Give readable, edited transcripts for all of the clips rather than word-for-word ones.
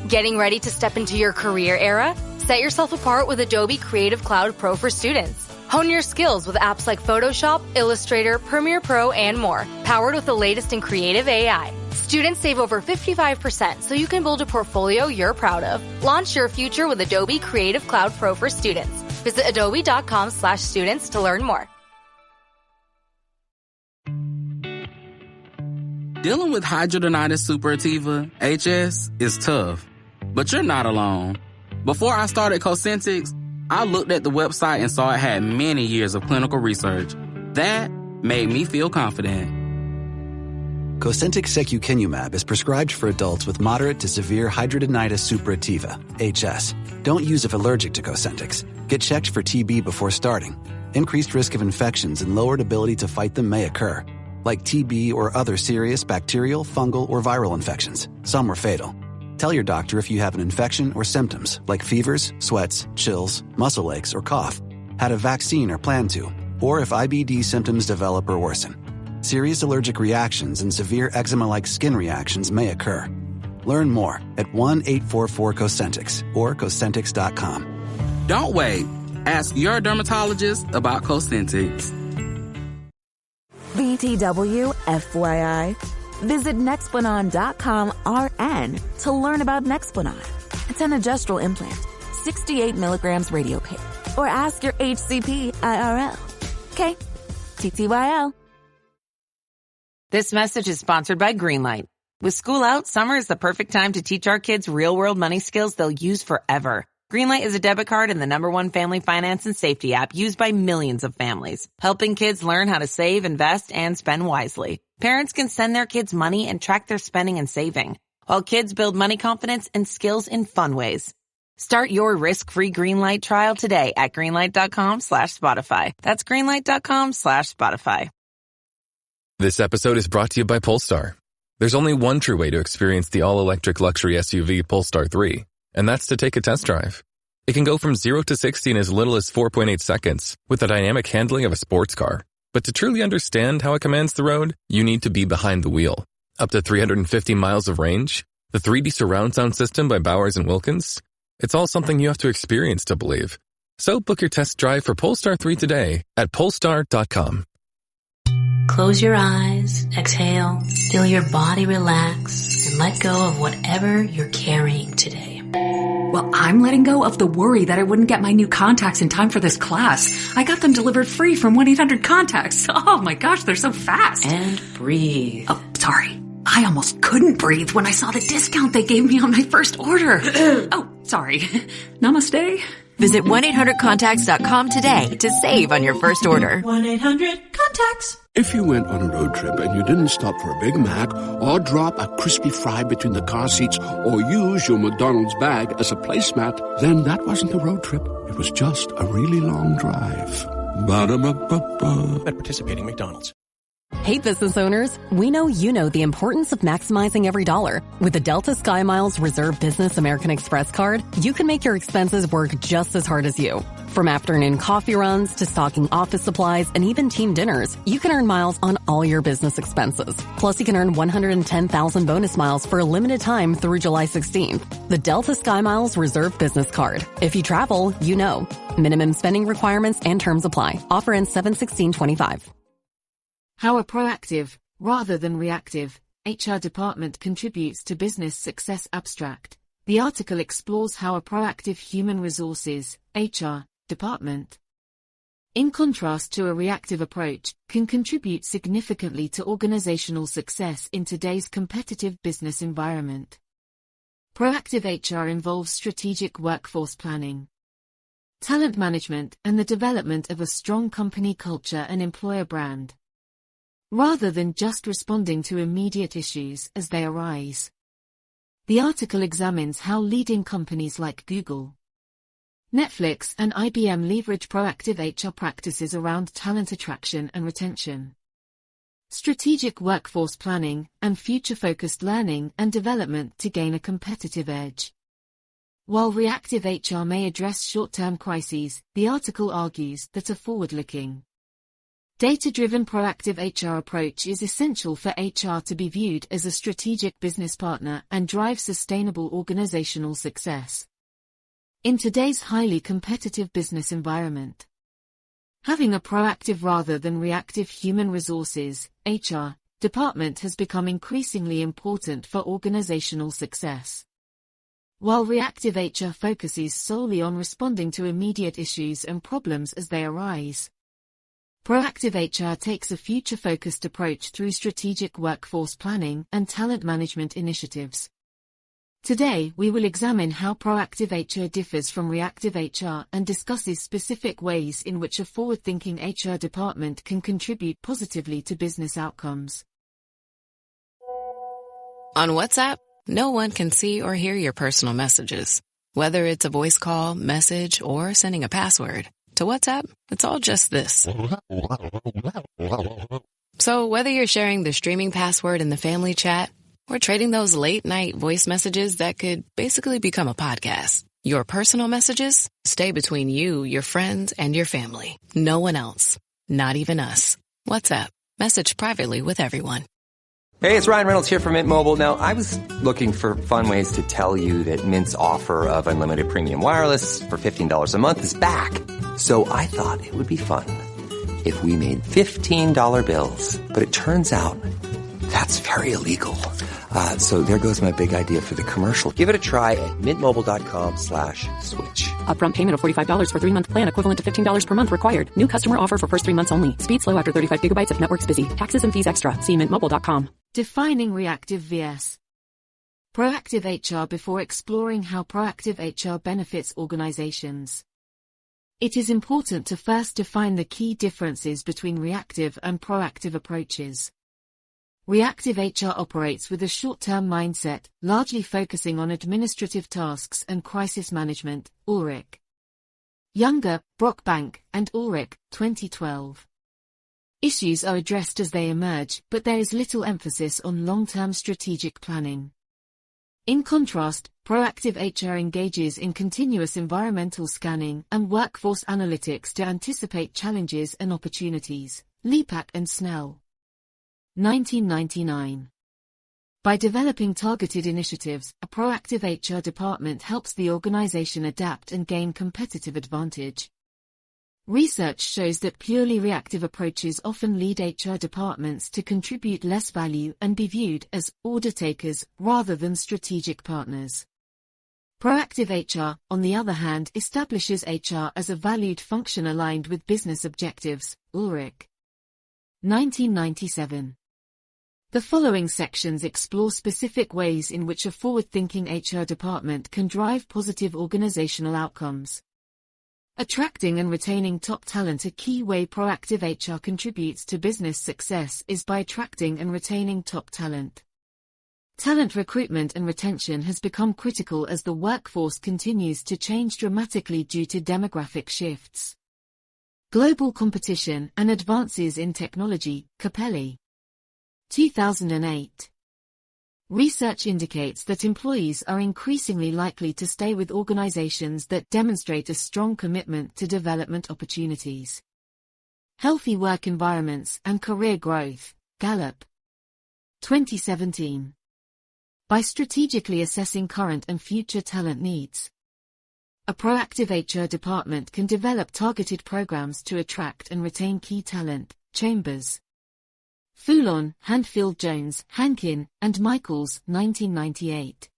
Getting ready to step into your career era? Set yourself apart with Adobe Creative Cloud Pro for students. Hone your skills with apps like Photoshop, Illustrator, Premiere Pro, and more, powered with the latest in creative AI. Students save over 55% so you can build a portfolio you're proud of. Launch your future with Adobe Creative Cloud Pro for students. Visit adobe.com/students to learn more. Dealing with hidradenitis suppurativa, HS, is tough. But you're not alone. Before I started Cosentyx, I looked at the website and saw it had many years of clinical research. That made me feel confident. Cosentyx secukinumab is prescribed for adults with moderate to severe hidradenitis suppurativa, HS. Don't use if allergic to Cosentyx. Get checked for TB before starting. Increased risk of infections and lowered ability to fight them may occur, like TB or other serious bacterial, fungal, or viral infections. Some are fatal. Tell your doctor if you have an infection or symptoms like fevers, sweats, chills, muscle aches, or cough, had a vaccine or plan to, or if IBD symptoms develop or worsen. Serious allergic reactions and severe eczema-like skin reactions may occur. Learn more at 1-844-COSENTYX or Cosentyx.com. Don't wait. Ask your dermatologist about Cosentyx. BTW, FYI. Visit Nexplanon.com RN to learn about Nexplanon. It's an adjustable implant, 68 milligrams radiopaque. Or ask your HCP IRL. Okay, TTYL. This message is sponsored by Greenlight. With school out, summer is the perfect time to teach our kids real-world money skills they'll use forever. Greenlight is a debit card and the #1 family finance and safety app used by millions of families, helping kids learn how to save, invest, and spend wisely. Parents can send their kids money and track their spending and saving, while kids build money confidence and skills in fun ways. Start your risk-free Greenlight trial today at greenlight.com/Spotify. That's greenlight.com/Spotify. This episode is brought to you by Polestar. There's only one true way to experience the all-electric luxury SUV Polestar 3, and that's to take a test drive. It can go from 0 to 60 in as little as 4.8 seconds with the dynamic handling of a sports car. But to truly understand how it commands the road, you need to be behind the wheel. Up to 350 miles of range, the 3D surround sound system by Bowers & Wilkins. It's all something you have to experience to believe. So book your test drive for Polestar 3 today at Polestar.com. Close your eyes, exhale, feel your body relax, and let go of whatever you're carrying today. Well, I'm letting go of the worry that I wouldn't get my new contacts in time for this class. I got them delivered free from 1-800-CONTACTS. Oh my gosh, they're so fast. And breathe. Oh, sorry. I almost couldn't breathe when I saw the discount they gave me on my first order. Oh, sorry. Namaste. Visit 1-800-CONTACTS.com today to save on your first order. 1-800-CONTACTS. If you went on a road trip and you didn't stop for a Big Mac or drop a crispy fry between the car seats or use your McDonald's bag as a placemat, then that wasn't a road trip. It was just a really long drive. Ba-da-ba-ba-ba. At participating McDonald's. Hey business owners, we know you know the importance of maximizing every dollar. With the Delta SkyMiles Reserve Business American Express card, you can make your expenses work just as hard as you. From afternoon coffee runs to stocking office supplies and even team dinners, you can earn miles on all your business expenses. Plus, you can earn 110,000 bonus miles for a limited time through July 16th. The Delta SkyMiles Reserve Business Card. If you travel, you know. Minimum spending requirements and terms apply. Offer ends 7/16/25. How a proactive, rather than reactive, HR department contributes to business success abstract. The article explores how a proactive human resources, HR, department, in contrast to a reactive approach, can contribute significantly to organizational success in today's competitive business environment. Proactive HR involves strategic workforce planning, talent management, and the development of a strong company culture and employer brand, rather than just responding to immediate issues as they arise. The article examines how leading companies like Google, Netflix, and IBM leverage proactive HR practices around talent attraction and retention, strategic workforce planning, and future-focused learning and development to gain a competitive edge. While reactive HR may address short-term crises, the article argues that a forward-looking, Data-driven proactive HR approach is essential for HR to be viewed as a strategic business partner and drive sustainable organizational success. In today's highly competitive business environment, having a proactive rather than reactive human resources, HR, department has become increasingly important for organizational success. While reactive HR focuses solely on responding to immediate issues and problems as they arise, proactive HR takes a future-focused approach through strategic workforce planning and talent management initiatives. Today, we will examine how proactive HR differs from reactive HR and discusses specific ways in which a forward-thinking HR department can contribute positively to business outcomes. On WhatsApp, no one can see or hear your personal messages. Whether it's a voice call, message, or sending a password. To WhatsApp, it's all just this. So whether you're sharing the streaming password in the family chat or trading those late-night voice messages that could basically become a podcast, your personal messages stay between you, your friends, and your family. No one else. Not even us. WhatsApp. Message privately with everyone. Hey, it's Ryan Reynolds here from Mint Mobile. Now, I was looking for fun ways to tell you that Mint's offer of unlimited premium wireless for $15 a month is back. So I thought it would be fun if we made $15 bills. But it turns out that's very illegal. So there goes my big idea for the commercial. Give it a try at mintmobile.com/switch. Upfront payment of $45 for 3-month plan equivalent to $15 per month required. New customer offer for first 3 months only. Speed slow after 35 gigabytes if network's busy. Taxes and fees extra. See mintmobile.com. Defining reactive vs. proactive HR before exploring how proactive HR benefits organizations. It is important to first define the key differences between reactive and proactive approaches. Reactive HR operates with a short-term mindset, largely focusing on administrative tasks and crisis management. Ulrich Younger, Brockbank, and Ulrich, 2012. Issues are addressed as they emerge, but there is little emphasis on long-term strategic planning. In contrast, proactive HR engages in continuous environmental scanning and workforce analytics to anticipate challenges and opportunities. Lepak and Snell. 1999. By developing targeted initiatives, a proactive HR department helps the organization adapt and gain competitive advantage. Research shows that purely reactive approaches often lead HR departments to contribute less value and be viewed as order takers rather than strategic partners. Proactive HR, on the other hand, establishes HR as a valued function aligned with business objectives. Ulrich. 1997. The following sections explore specific ways in which a forward-thinking HR department can drive positive organizational outcomes. Attracting and retaining top talent. A key way proactive HR contributes to business success is by attracting and retaining top talent. Talent recruitment and retention has become critical as the workforce continues to change dramatically due to demographic shifts, global competition, and advances in technology. Capelli. 2008. Research indicates that employees are increasingly likely to stay with organizations that demonstrate a strong commitment to development opportunities, healthy work environments, and career growth. Gallup. 2017. By strategically assessing current and future talent needs, a proactive HR department can develop targeted programs to attract and retain key talent. Chambers. Foulon, Handfield-Jones, Hankin, and Michaels, 1998.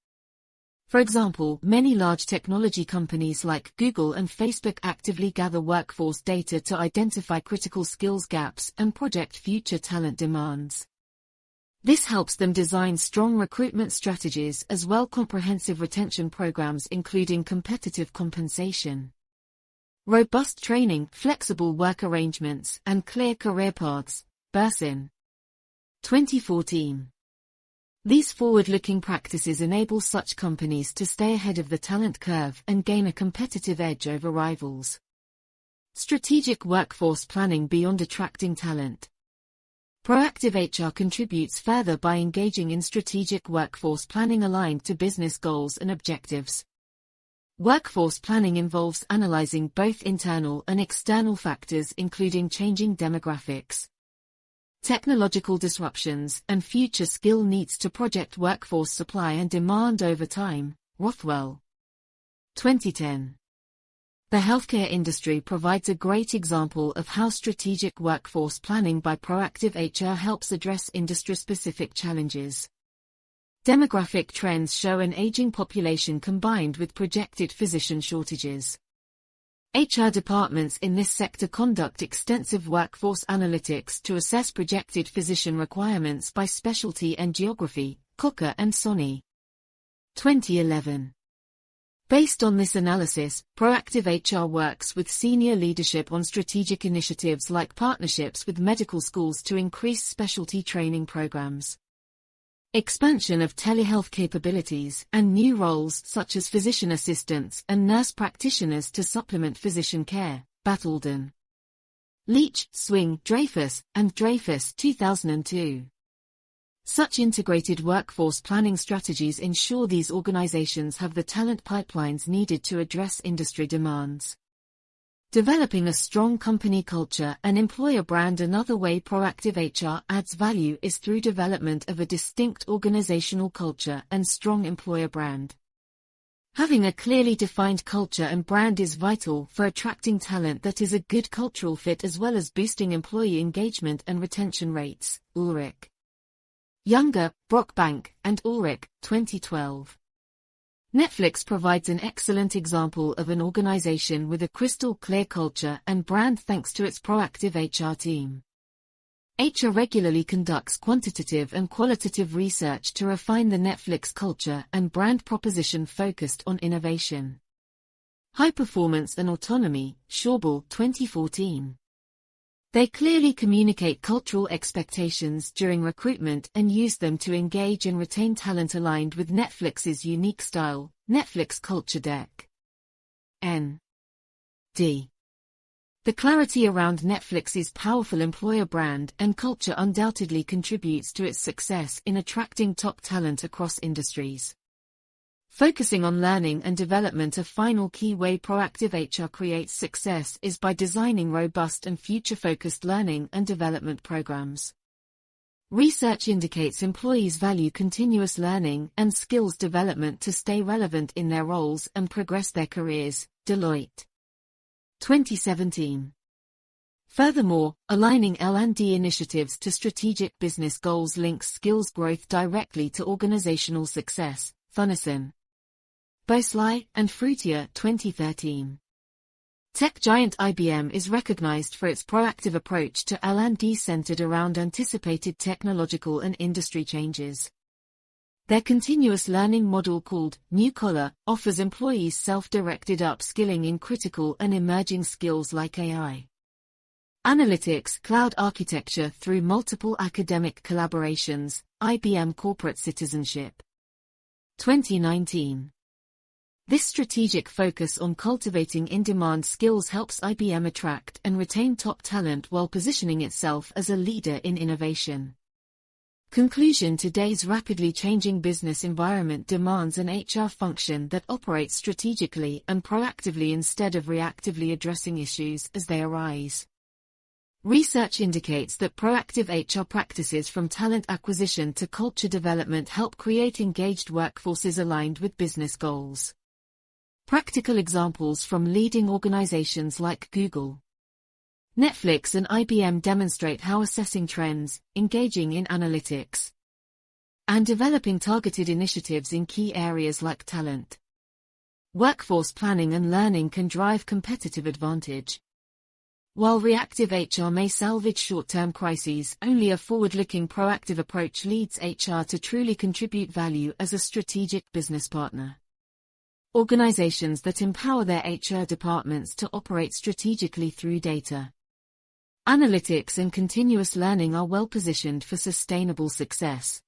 For example, many large technology companies like Google and Facebook actively gather workforce data to identify critical skills gaps and project future talent demands. This helps them design strong recruitment strategies as well as comprehensive retention programs including competitive compensation, robust training, flexible work arrangements, and clear career paths. Bursin. 2014. These forward-looking practices enable such companies to stay ahead of the talent curve and gain a competitive edge over rivals. Strategic workforce planning beyond attracting talent. Proactive HR contributes further by engaging in strategic workforce planning aligned to business goals and objectives. Workforce planning involves analyzing both internal and external factors including changing demographics, technological disruptions, and future skill needs to project workforce supply and demand over time. Rothwell. 2010. The healthcare industry provides a great example of how strategic workforce planning by proactive HR helps address industry-specific challenges. Demographic trends show an aging population combined with projected physician shortages. HR departments in this sector conduct extensive workforce analytics to assess projected physician requirements by specialty and geography. Cocker and Sonny. 2011. Based on this analysis, proactive HR works with senior leadership on strategic initiatives like partnerships with medical schools to increase specialty training programs, expansion of telehealth capabilities, and new roles such as physician assistants and nurse practitioners to supplement physician care. Battledon. Leach, Swing, Dreyfus, and Dreyfus 2002. Such integrated workforce planning strategies ensure these organizations have the talent pipelines needed to address industry demands. Developing a strong company culture and employer brand. Another way proactive HR adds value is through development of a distinct organizational culture and strong employer brand. Having a clearly defined culture and brand is vital for attracting talent that is a good cultural fit as well as boosting employee engagement and retention rates. Ulrich. Younger, Brockbank, and Ulrich, 2012. Netflix provides an excellent example of an organization with a crystal clear culture and brand thanks to its proactive HR team. HR regularly conducts quantitative and qualitative research to refine the Netflix culture and brand proposition focused on innovation, high performance and autonomy. Schauble, 2014. They clearly communicate cultural expectations during recruitment and use them to engage and retain talent aligned with Netflix's unique style. Netflix Culture Deck. N.D. The clarity around Netflix's powerful employer brand and culture undoubtedly contributes to its success in attracting top talent across industries. Focusing on learning and development. A final key way proactive HR creates success is by designing robust and future-focused learning and development programs. Research indicates employees value continuous learning and skills development to stay relevant in their roles and progress their careers. Deloitte. 2017. Furthermore, aligning L&D initiatives to strategic business goals links skills growth directly to organizational success. Thunison, Bosley, and Fruitier, 2013. Tech giant IBM is recognized for its proactive approach to L&D centered around anticipated technological and industry changes. Their continuous learning model called New Collar offers employees self-directed upskilling in critical and emerging skills like AI, analytics, cloud architecture through multiple academic collaborations. IBM Corporate Citizenship. 2019. This strategic focus on cultivating in-demand skills helps IBM attract and retain top talent while positioning itself as a leader in innovation. Conclusion: today's rapidly changing business environment demands an HR function that operates strategically and proactively instead of reactively addressing issues as they arise. Research indicates that proactive HR practices from talent acquisition to culture development help create engaged workforces aligned with business goals. Practical examples from leading organizations like Google, Netflix, and IBM demonstrate how assessing trends, engaging in analytics, and developing targeted initiatives in key areas like talent, workforce planning, and learning can drive competitive advantage. While reactive HR may salvage short-term crises, only a forward-looking proactive approach leads HR to truly contribute value as a strategic business partner. Organizations that empower their HR departments to operate strategically through data, analytics, and continuous learning are well positioned for sustainable success.